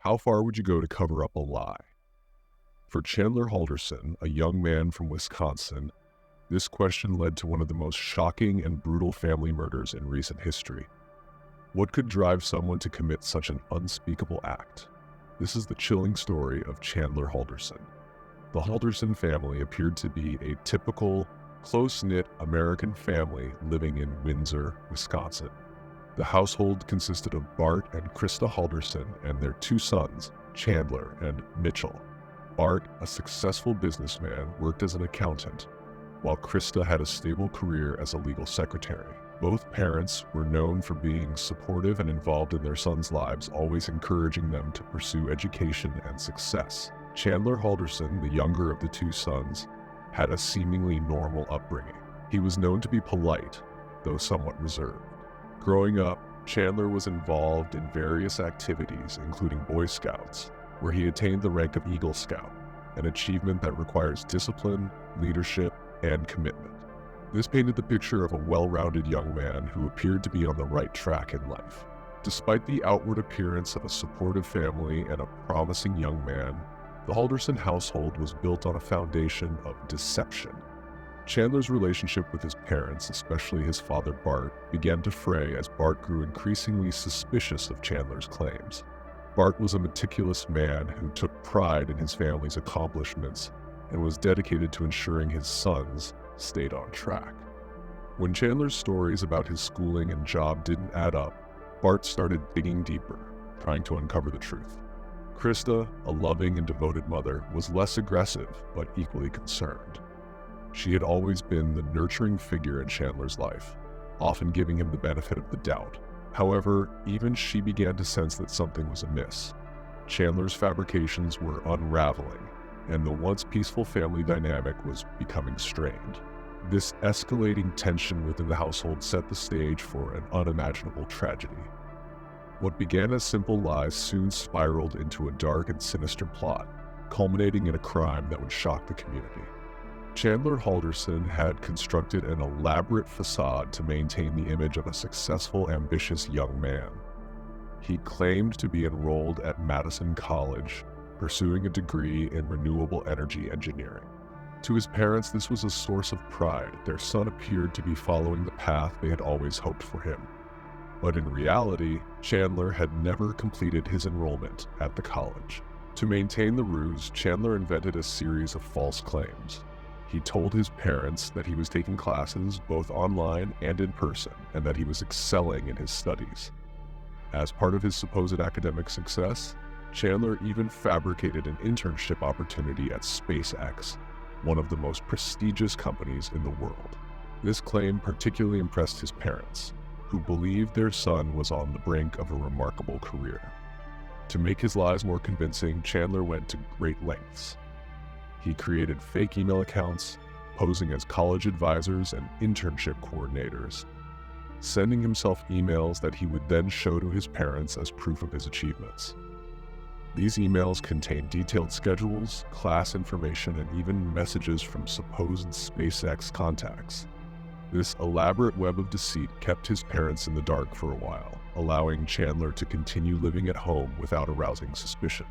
How far would you go to cover up a lie? For Chandler Halderson, a young man from Wisconsin, this question led to one of the most shocking and brutal family murders in recent history. What could drive someone to commit such an unspeakable act? This is the chilling story of Chandler Halderson. The Halderson family appeared to be a typical, close-knit American family living in Windsor, Wisconsin. The household consisted of Bart and Krista Halderson and their two sons, Chandler and Mitchell. Bart, a successful businessman, worked as an accountant, while Krista had a stable career as a legal secretary. Both parents were known for being supportive and involved in their sons' lives, always encouraging them to pursue education and success. Chandler Halderson, the younger of the two sons, had a seemingly normal upbringing. He was known to be polite, though somewhat reserved. Growing up, Chandler was involved in various activities, including Boy Scouts, where he attained the rank of Eagle Scout, an achievement that requires discipline, leadership, and commitment. This painted the picture of a well-rounded young man who appeared to be on the right track in life. Despite the outward appearance of a supportive family and a promising young man, the Halderson household was built on a foundation of deception. Chandler's relationship with his parents, especially his father Bart, began to fray as Bart grew increasingly suspicious of Chandler's claims. Bart was a meticulous man who took pride in his family's accomplishments and was dedicated to ensuring his sons stayed on track. When Chandler's stories about his schooling and job didn't add up, Bart started digging deeper, trying to uncover the truth. Krista, a loving and devoted mother, was less aggressive but equally concerned. She had always been the nurturing figure in Chandler's life, often giving him the benefit of the doubt. However, even she began to sense that something was amiss. Chandler's fabrications were unraveling, and the once peaceful family dynamic was becoming strained. This escalating tension within the household set the stage for an unimaginable tragedy. What began as simple lies soon spiraled into a dark and sinister plot, culminating in a crime that would shock the community. Chandler Halderson had constructed an elaborate facade to maintain the image of a successful, ambitious young man. He claimed to be enrolled at Madison College, pursuing a degree in renewable energy engineering. To his parents, this was a source of pride. Their son appeared to be following the path they had always hoped for him. But in reality, Chandler had never completed his enrollment at the college. To maintain the ruse, Chandler invented a series of false claims. He told his parents that he was taking classes both online and in person, and that he was excelling in his studies. As part of his supposed academic success, Chandler even fabricated an internship opportunity at SpaceX, one of the most prestigious companies in the world. This claim particularly impressed his parents, who believed their son was on the brink of a remarkable career. To make his lies more convincing, Chandler went to great lengths. He created fake email accounts, posing as college advisors and internship coordinators, sending himself emails that he would then show to his parents as proof of his achievements. These emails contained detailed schedules, class information, and even messages from supposed SpaceX contacts. This elaborate web of deceit kept his parents in the dark for a while, allowing Chandler to continue living at home without arousing suspicion.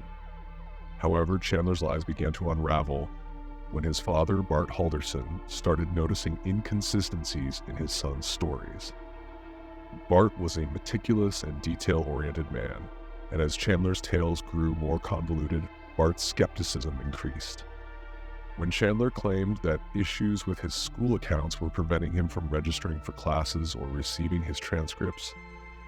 However, Chandler's lies began to unravel when his father, Bart Halderson, started noticing inconsistencies in his son's stories. Bart was a meticulous and detail-oriented man, and as Chandler's tales grew more convoluted, Bart's skepticism increased. When Chandler claimed that issues with his school accounts were preventing him from registering for classes or receiving his transcripts,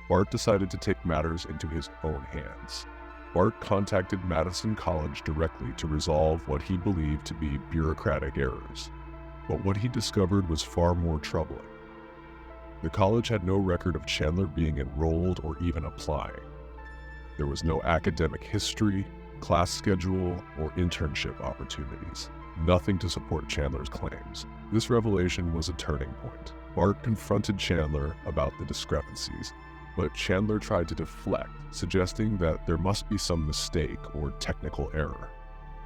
Bart decided to take matters into his own hands. Bart contacted Madison College directly to resolve what he believed to be bureaucratic errors. But what he discovered was far more troubling. The college had no record of Chandler being enrolled or even applying. There was no academic history, class schedule, or internship opportunities. Nothing to support Chandler's claims. This revelation was a turning point. Bart confronted Chandler about the discrepancies, but Chandler tried to deflect, suggesting that there must be some mistake or technical error.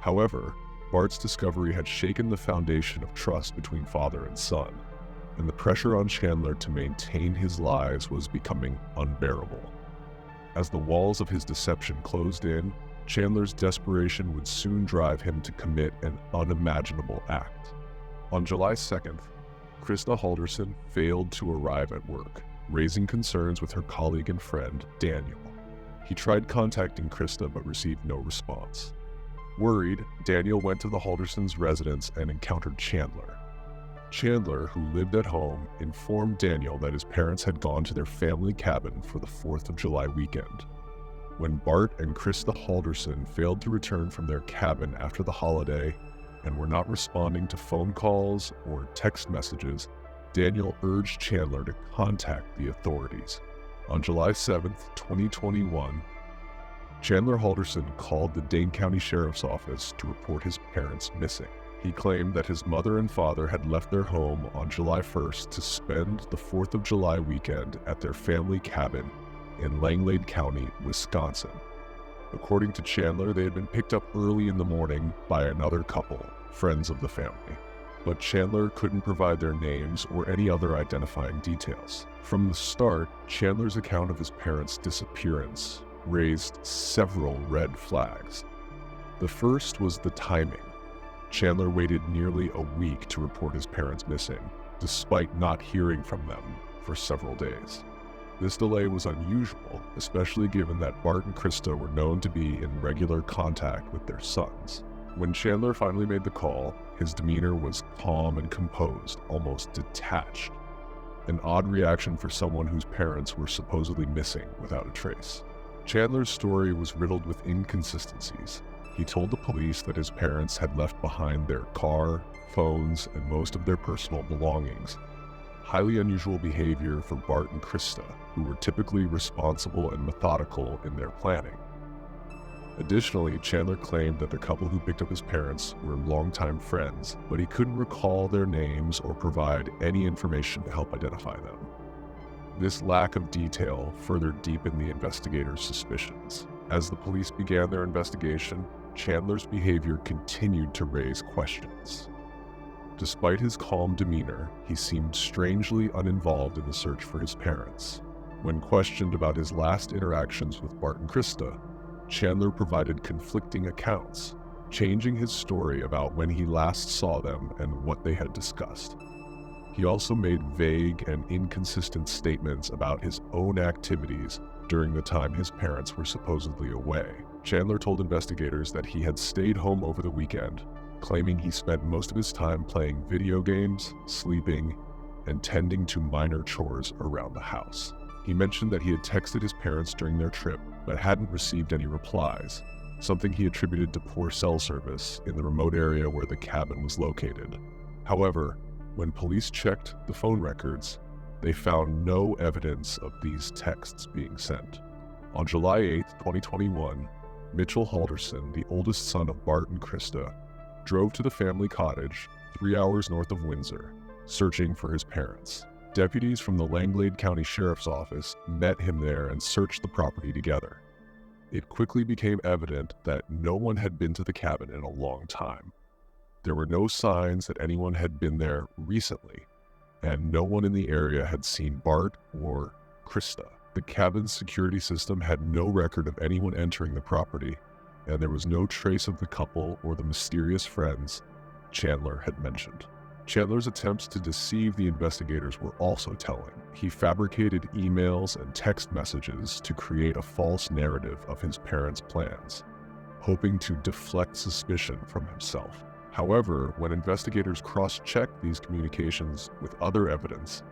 However, Bart's discovery had shaken the foundation of trust between father and son, and the pressure on Chandler to maintain his lies was becoming unbearable. As the walls of his deception closed in, Chandler's desperation would soon drive him to commit an unimaginable act. On July 2nd, Krista Halderson failed to arrive at work, raising concerns with her colleague and friend, Daniel. He tried contacting Krista but received no response. Worried, Daniel went to the Haldersons' residence and encountered Chandler. Chandler, who lived at home, informed Daniel that his parents had gone to their family cabin for the 4th of July weekend. When Bart and Krista Halderson failed to return from their cabin after the holiday and were not responding to phone calls or text messages, Daniel urged Chandler to contact the authorities. On July 7th, 2021, Chandler Halderson called the Dane County Sheriff's Office to report his parents missing. He claimed that his mother and father had left their home on July 1st to spend the 4th of July weekend at their family cabin in Langlade County, Wisconsin. According to Chandler, they had been picked up early in the morning by another couple, friends of the family. But Chandler couldn't provide their names or any other identifying details. From the start, Chandler's account of his parents' disappearance raised several red flags. The first was the timing. Chandler waited nearly a week to report his parents missing, despite not hearing from them for several days. This delay was unusual, especially given that Bart and Krista were known to be in regular contact with their sons. When Chandler finally made the call, his demeanor was calm and composed, almost detached. An odd reaction for someone whose parents were supposedly missing without a trace. Chandler's story was riddled with inconsistencies. He told the police that his parents had left behind their car, phones, and most of their personal belongings. Highly unusual behavior for Bart and Krista, who were typically responsible and methodical in their planning. Additionally, Chandler claimed that the couple who picked up his parents were longtime friends, but he couldn't recall their names or provide any information to help identify them. This lack of detail further deepened the investigators' suspicions. As the police began their investigation, Chandler's behavior continued to raise questions. Despite his calm demeanor, he seemed strangely uninvolved in the search for his parents. When questioned about his last interactions with Bart and Krista, Chandler provided conflicting accounts, changing his story about when he last saw them and what they had discussed. He also made vague and inconsistent statements about his own activities during the time his parents were supposedly away. Chandler told investigators that he had stayed home over the weekend, claiming he spent most of his time playing video games, sleeping, and tending to minor chores around the house. He mentioned that he had texted his parents during their trip, but hadn't received any replies, something he attributed to poor cell service in the remote area where the cabin was located. However, when police checked the phone records, they found no evidence of these texts being sent. On July 8, 2021, Mitchell Halderson, the oldest son of Bart and Krista, drove to the family cottage 3 hours north of Windsor, searching for his parents. Deputies from the Langlade County Sheriff's Office met him there and searched the property together. It quickly became evident that no one had been to the cabin in a long time. There were no signs that anyone had been there recently, and no one in the area had seen Bart or Krista. The cabin's security system had no record of anyone entering the property, and there was no trace of the couple or the mysterious friends Chandler had mentioned. Chandler's attempts to deceive the investigators were also telling. He fabricated emails and text messages to create a false narrative of his parents' plans, hoping to deflect suspicion from himself. However, when investigators cross-checked these communications with other evidence,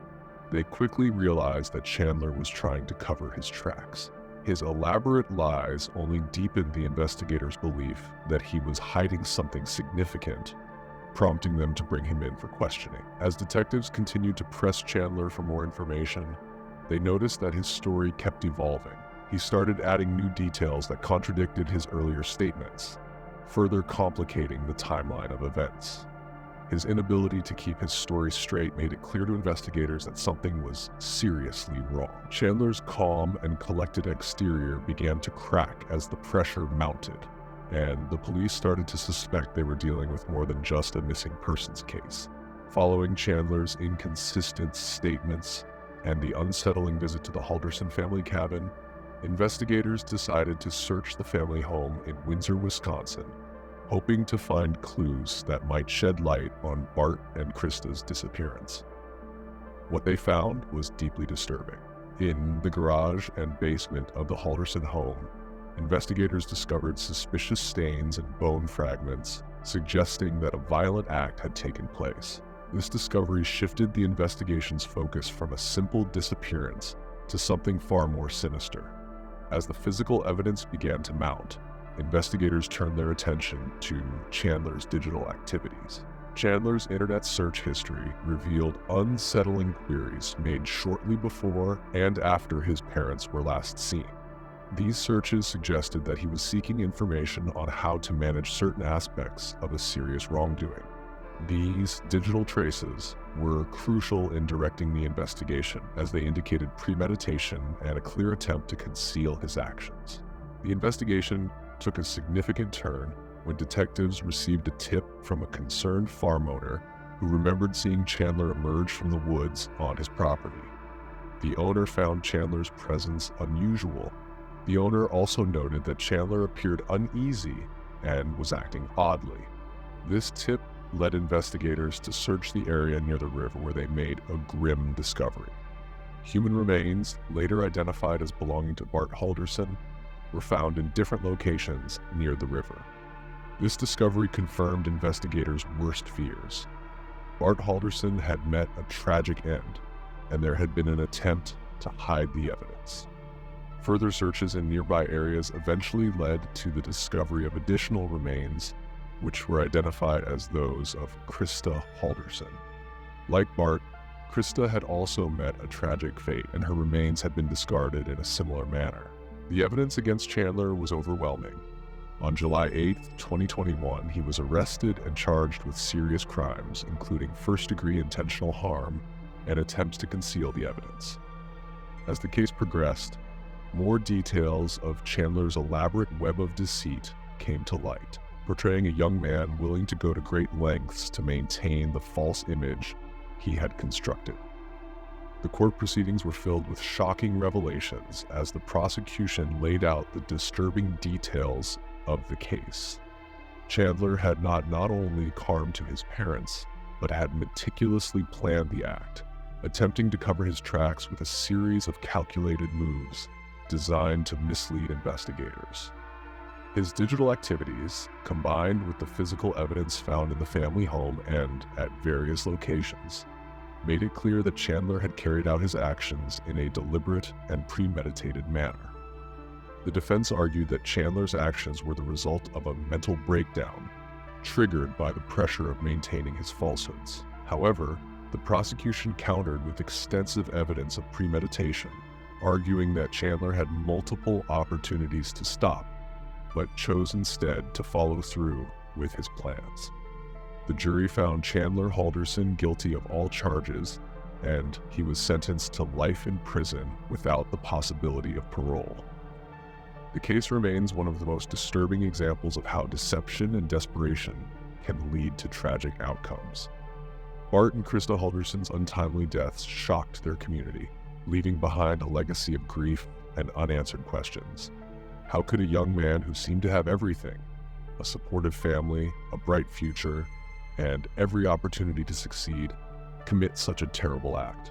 they quickly realized that Chandler was trying to cover his tracks. His elaborate lies only deepened the investigators' belief that he was hiding something significant, prompting them to bring him in for questioning. As detectives continued to press Chandler for more information, they noticed that his story kept evolving. He started adding new details that contradicted his earlier statements, further complicating the timeline of events. His inability to keep his story straight made it clear to investigators that something was seriously wrong. Chandler's calm and collected exterior began to crack as the pressure mounted, and the police started to suspect they were dealing with more than just a missing persons case. Following Chandler's inconsistent statements and the unsettling visit to the Halderson family cabin, investigators decided to search the family home in Windsor, Wisconsin, hoping to find clues that might shed light on Bart and Krista's disappearance. What they found was deeply disturbing. In the garage and basement of the Halderson home, investigators discovered suspicious stains and bone fragments, suggesting that a violent act had taken place. This discovery shifted the investigation's focus from a simple disappearance to something far more sinister. As the physical evidence began to mount, investigators turned their attention to Chandler's digital activities. Chandler's internet search history revealed unsettling queries made shortly before and after his parents were last seen. These searches suggested that he was seeking information on how to manage certain aspects of a serious wrongdoing. These digital traces were crucial in directing the investigation, as they indicated premeditation and a clear attempt to conceal his actions. The investigation took a significant turn when detectives received a tip from a concerned farm owner who remembered seeing Chandler emerge from the woods on his property. The owner found Chandler's presence unusual. The owner also noted that Chandler appeared uneasy and was acting oddly. This tip led investigators to search the area near the river, where they made a grim discovery. Human remains, later identified as belonging to Bart Halderson, were found in different locations near the river. This discovery confirmed investigators' worst fears. Bart Halderson had met a tragic end, and there had been an attempt to hide the evidence. Further searches in nearby areas eventually led to the discovery of additional remains, which were identified as those of Krista Halderson. Like Bart, Krista had also met a tragic fate, and her remains had been discarded in a similar manner. The evidence against Chandler was overwhelming. On July 8, 2021, he was arrested and charged with serious crimes, including first-degree intentional harm and attempts to conceal the evidence. As the case progressed, more details of Chandler's elaborate web of deceit came to light, portraying a young man willing to go to great lengths to maintain the false image he had constructed. The court proceedings were filled with shocking revelations as the prosecution laid out the disturbing details of the case. Chandler had not only harmed to his parents, but had meticulously planned the act, attempting to cover his tracks with a series of calculated moves designed to mislead investigators. His digital activities, combined with the physical evidence found in the family home and at various locations, made it clear that Chandler had carried out his actions in a deliberate and premeditated manner. The defense argued that Chandler's actions were the result of a mental breakdown, triggered by the pressure of maintaining his falsehoods. However, the prosecution countered with extensive evidence of premeditation, arguing that Chandler had multiple opportunities to stop, but chose instead to follow through with his plans. The jury found Chandler Halderson guilty of all charges, and he was sentenced to life in prison without the possibility of parole. The case remains one of the most disturbing examples of how deception and desperation can lead to tragic outcomes. Bart and Krista Halderson's untimely deaths shocked their community, leaving behind a legacy of grief and unanswered questions. How could a young man who seemed to have everything, a supportive family, a bright future, and every opportunity to succeed, commit such a terrible act?